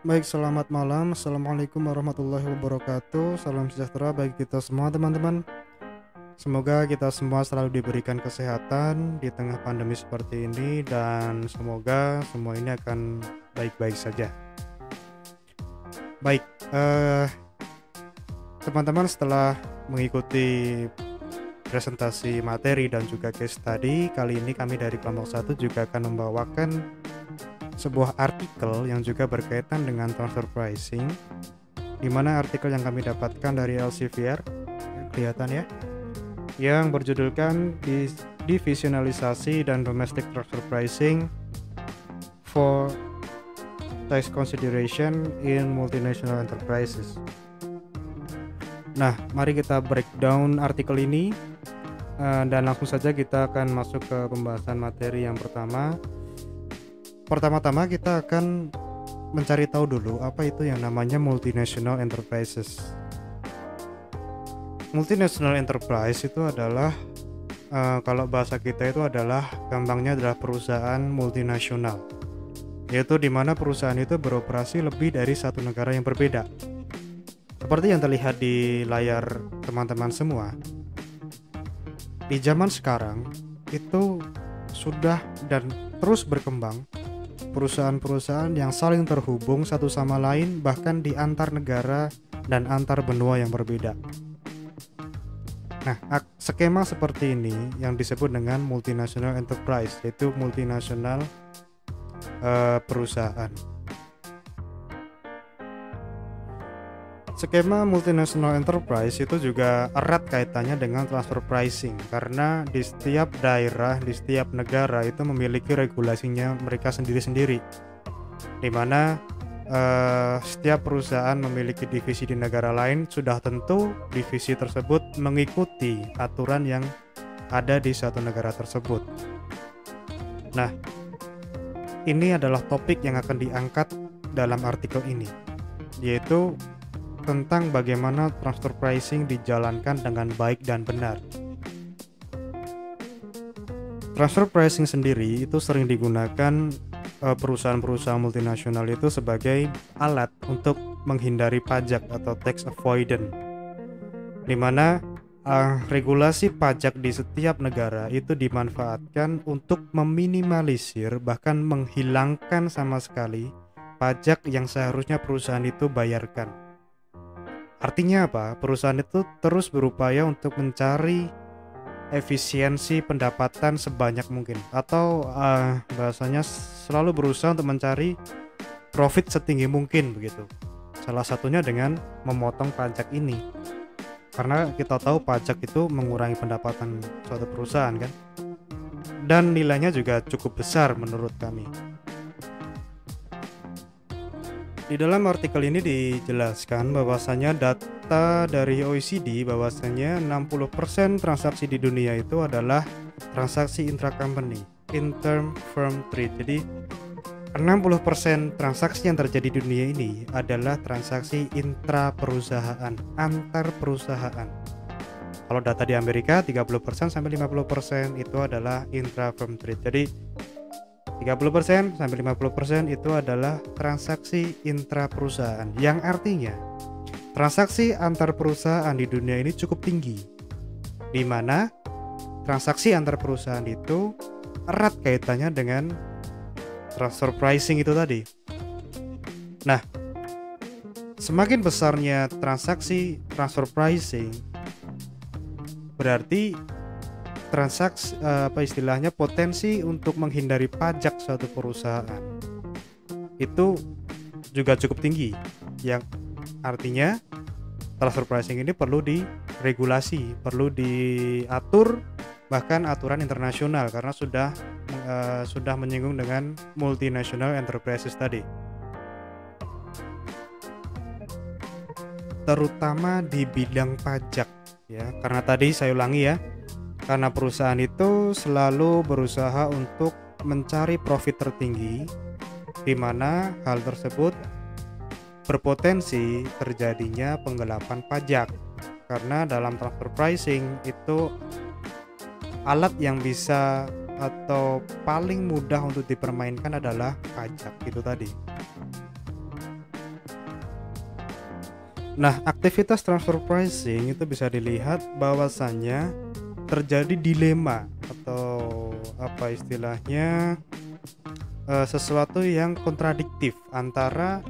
Baik, selamat malam. Assalamualaikum warahmatullahi wabarakatuh. Salam sejahtera bagi kita semua, teman-teman. Semoga kita semua selalu diberikan kesehatan di tengah pandemi seperti ini, dan semoga semua ini akan baik-baik saja. Baik, teman-teman, setelah mengikuti presentasi materi dan juga case study, kali ini kami dari kelompok 1 juga akan membawakan sebuah artikel yang juga berkaitan dengan transfer pricing, di mana artikel yang kami dapatkan dari Elsevier, kelihatan ya, yang berjudulkan Divisionalisasi dan Domestic Transfer Pricing for Tax Consideration in Multinational Enterprises. Nah, mari kita breakdown artikel ini, dan langsung saja kita akan masuk ke pembahasan materi yang pertama. Pertama-tama kita akan mencari tahu dulu apa itu yang namanya multinational enterprises. Multinational enterprise itu adalah kalau bahasa kita itu adalah gampangnya adalah perusahaan multinasional, yaitu di mana perusahaan itu beroperasi lebih dari satu negara yang berbeda. Seperti yang terlihat di layar teman-teman semua, di zaman sekarang itu sudah dan terus berkembang perusahaan-perusahaan yang saling terhubung satu sama lain, bahkan di antar negara dan antar benua yang berbeda. Nah, skema seperti ini yang disebut dengan multinational enterprise, yaitu multinasional perusahaan. Skema multinational enterprise itu juga erat kaitannya dengan transfer pricing, karena di setiap daerah, di setiap negara itu memiliki regulasinya mereka sendiri-sendiri, di mana setiap perusahaan memiliki divisi di negara lain. Sudah tentu divisi tersebut mengikuti aturan yang ada di suatu negara tersebut. Nah, ini adalah topik yang akan diangkat dalam artikel ini, yaitu tentang bagaimana transfer pricing dijalankan dengan baik dan benar. Transfer pricing sendiri itu sering digunakan perusahaan-perusahaan multinasional itu sebagai alat untuk menghindari pajak atau tax avoidance, di mana regulasi pajak di setiap negara itu dimanfaatkan untuk meminimalisir bahkan menghilangkan sama sekali pajak yang seharusnya perusahaan itu bayarkan. Artinya apa? Perusahaan itu terus berupaya untuk mencari efisiensi pendapatan sebanyak mungkin, atau bahasanya selalu berusaha untuk mencari profit setinggi mungkin begitu. Salah satunya dengan memotong pajak ini, karena kita tahu pajak itu mengurangi pendapatan suatu perusahaan kan, dan nilainya juga cukup besar menurut kami. Di dalam artikel ini dijelaskan bahwasanya data dari OECD bahwasanya 60% transaksi di dunia itu adalah transaksi intra-company, inter-firm trade. Jadi 60% transaksi yang terjadi di dunia ini adalah transaksi intra-perusahaan, antar perusahaan. Kalau data di Amerika 30% sampai 50% itu adalah intra-firm trade. Jadi 30% sampai 50% itu adalah transaksi intra perusahaan, yang artinya transaksi antar perusahaan di dunia ini cukup tinggi, di mana transaksi antar perusahaan itu erat kaitannya dengan transfer pricing itu tadi. Nah, semakin besarnya transaksi transfer pricing, berarti transaksi istilahnya potensi untuk menghindari pajak suatu perusahaan itu juga cukup tinggi, yang artinya transfer pricing ini perlu diregulasi, perlu diatur, bahkan aturan internasional, karena sudah menyinggung dengan multinational enterprises tadi, terutama di bidang pajak ya. Karena tadi saya ulangi ya, karena perusahaan itu selalu berusaha untuk mencari profit tertinggi, di mana hal tersebut berpotensi terjadinya penggelapan pajak. Karena dalam transfer pricing itu alat yang bisa atau paling mudah untuk dipermainkan adalah pajak itu tadi. Nah, aktivitas transfer pricing itu bisa dilihat bahwasannya terjadi dilema atau apa istilahnya, sesuatu yang kontradiktif antara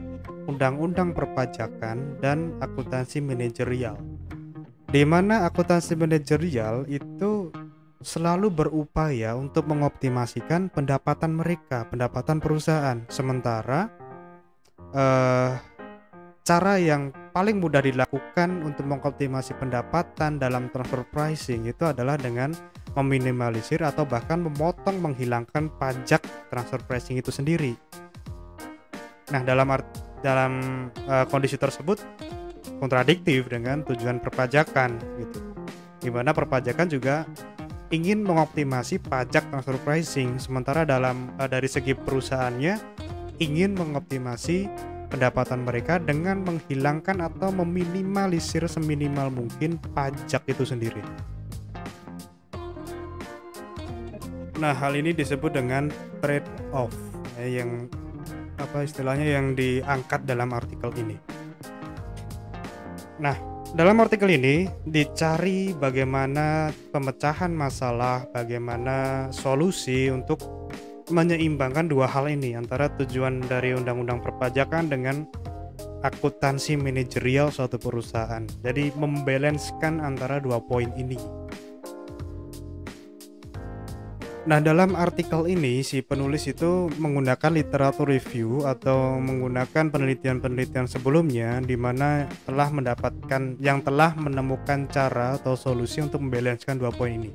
undang-undang perpajakan dan akuntansi manajerial. Di mana akuntansi manajerial itu selalu berupaya untuk mengoptimasikan pendapatan mereka, pendapatan perusahaan. Sementara eh, cara yang paling mudah dilakukan untuk mengoptimasi pendapatan dalam transfer pricing itu adalah dengan meminimalisir atau bahkan memotong, menghilangkan pajak transfer pricing itu sendiri. Nah, dalam kondisi tersebut kontradiktif dengan tujuan perpajakan gitu. Di mana perpajakan juga ingin mengoptimasi pajak transfer pricing, sementara dari segi perusahaannya ingin mengoptimasi pendapatan mereka dengan menghilangkan atau meminimalisir seminimal mungkin pajak itu sendiri. Nah, hal ini disebut dengan trade off, yang apa istilahnya yang diangkat dalam artikel ini. Nah, dalam artikel ini dicari bagaimana pemecahan masalah, bagaimana solusi untuk menyeimbangkan dua hal ini, antara tujuan dari undang-undang perpajakan dengan akuntansi manajerial suatu perusahaan. Jadi membalanskan antara dua poin ini. Nah, dalam artikel ini si penulis itu menggunakan literatur review atau menggunakan penelitian-penelitian sebelumnya di mana telah menemukan cara atau solusi untuk membalanskan dua poin ini.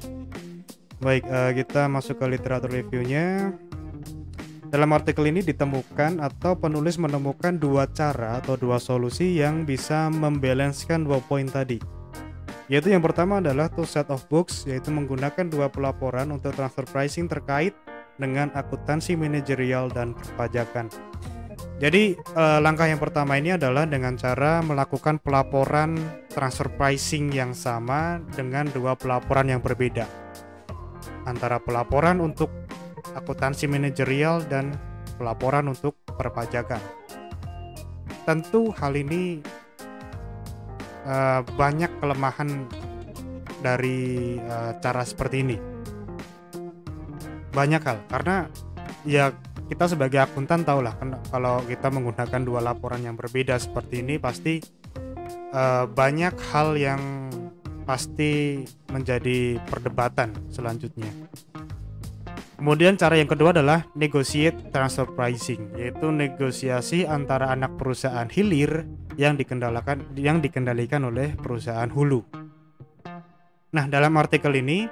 Baik, kita masuk ke literatur reviewnya. Dalam artikel ini ditemukan atau penulis menemukan dua cara atau dua solusi yang bisa membalanskan dua poin tadi. Yaitu yang pertama adalah two set of books, yaitu menggunakan dua pelaporan untuk transfer pricing terkait dengan akuntansi manajerial dan perpajakan. Jadi langkah yang pertama ini adalah dengan cara melakukan pelaporan transfer pricing yang sama dengan dua pelaporan yang berbeda, antara pelaporan untuk akuntansi manajerial dan pelaporan untuk perpajakan. Tentu hal ini banyak kelemahan dari cara seperti ini. Banyak hal, karena ya kita sebagai akuntan tahulah kalau kita menggunakan dua laporan yang berbeda seperti ini pasti banyak hal yang pasti menjadi perdebatan selanjutnya. Kemudian cara yang kedua adalah negotiate transfer pricing, yaitu negosiasi antara anak perusahaan hilir yang dikendalikan oleh perusahaan hulu. Nah, dalam artikel ini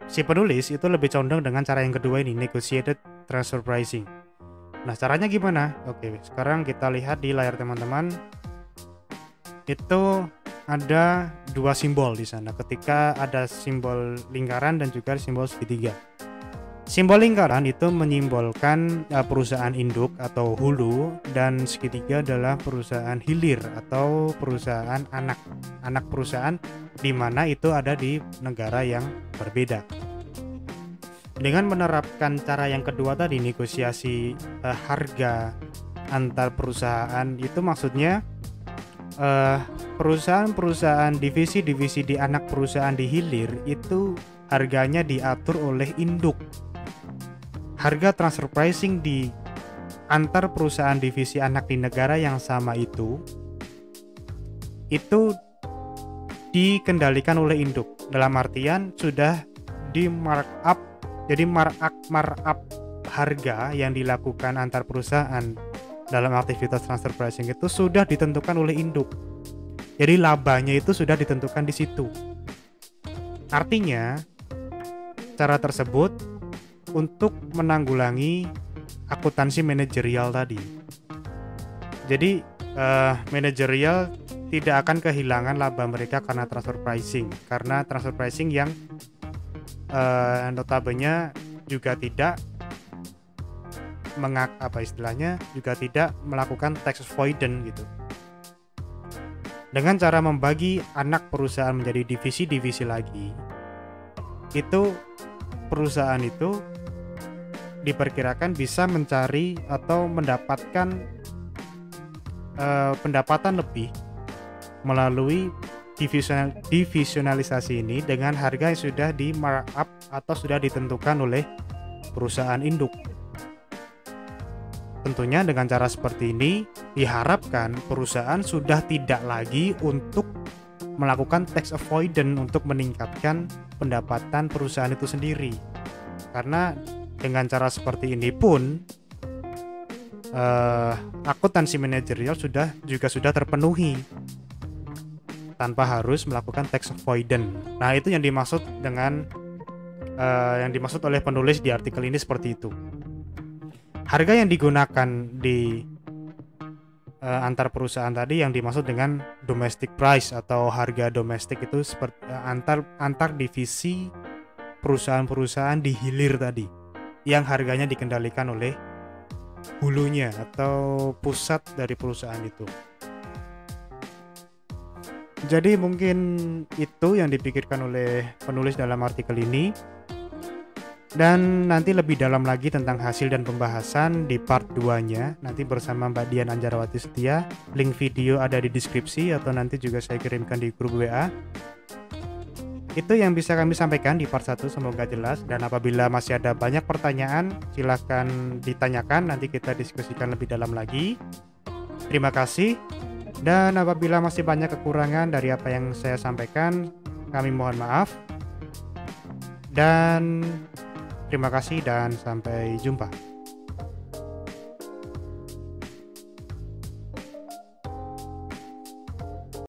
si penulis itu lebih condong dengan cara yang kedua ini, negotiated transfer pricing. Nah, caranya gimana? Oke, sekarang kita lihat di layar teman-teman. Itu ada dua simbol di sana. Ketika ada simbol lingkaran dan juga simbol segitiga. Simbol lingkaran itu menyimbolkan perusahaan induk atau hulu, dan segitiga adalah perusahaan hilir atau perusahaan anak perusahaan, di mana itu ada di negara yang berbeda. Dengan menerapkan cara yang kedua tadi, negosiasi harga antar perusahaan, itu maksudnya perusahaan-perusahaan divisi-divisi di anak perusahaan di hilir itu harganya diatur oleh induk. Harga transfer pricing di antar perusahaan divisi anak di negara yang sama itu dikendalikan oleh induk. Dalam artian sudah di markup, jadi markup harga yang dilakukan antar perusahaan dalam aktivitas transfer pricing itu sudah ditentukan oleh induk. Jadi labanya itu sudah ditentukan di situ. Artinya cara tersebut untuk menanggulangi akuntansi manajerial tadi. Jadi manajerial tidak akan kehilangan laba mereka karena transfer pricing, karena transfer pricing yang notabene juga tidak juga tidak melakukan tax avoidance gitu. Dengan cara membagi anak perusahaan menjadi divisi-divisi lagi, itu perusahaan itu diperkirakan bisa mencari atau mendapatkan pendapatan lebih melalui divisionalisasi ini dengan harga yang sudah di markup atau sudah ditentukan oleh perusahaan induk. Tentunya dengan cara seperti ini diharapkan perusahaan sudah tidak lagi untuk melakukan tax avoidance untuk meningkatkan pendapatan perusahaan itu sendiri. Karena dengan cara seperti ini pun akuntansi manajerial juga sudah terpenuhi tanpa harus melakukan tax avoidance. Nah, itu yang dimaksud dengan yang dimaksud oleh penulis di artikel ini seperti itu. Harga yang digunakan di antar perusahaan tadi yang dimaksud dengan domestic price atau harga domestik itu seperti antar divisi perusahaan-perusahaan di hilir tadi yang harganya dikendalikan oleh hulunya atau pusat dari perusahaan itu. Jadi mungkin itu yang dipikirkan oleh penulis dalam artikel ini. Dan nanti lebih dalam lagi tentang hasil dan pembahasan di part 2-nya nanti bersama Mbak Dian Anjarawati Setia. Link video ada di deskripsi atau nanti juga saya kirimkan di grup WA. Itu yang bisa kami sampaikan di part 1, semoga jelas. Dan apabila masih ada banyak pertanyaan silahkan ditanyakan, nanti kita diskusikan lebih dalam lagi. Terima kasih. Dan apabila masih banyak kekurangan dari apa yang saya sampaikan, kami mohon maaf. Dan terima kasih dan sampai jumpa.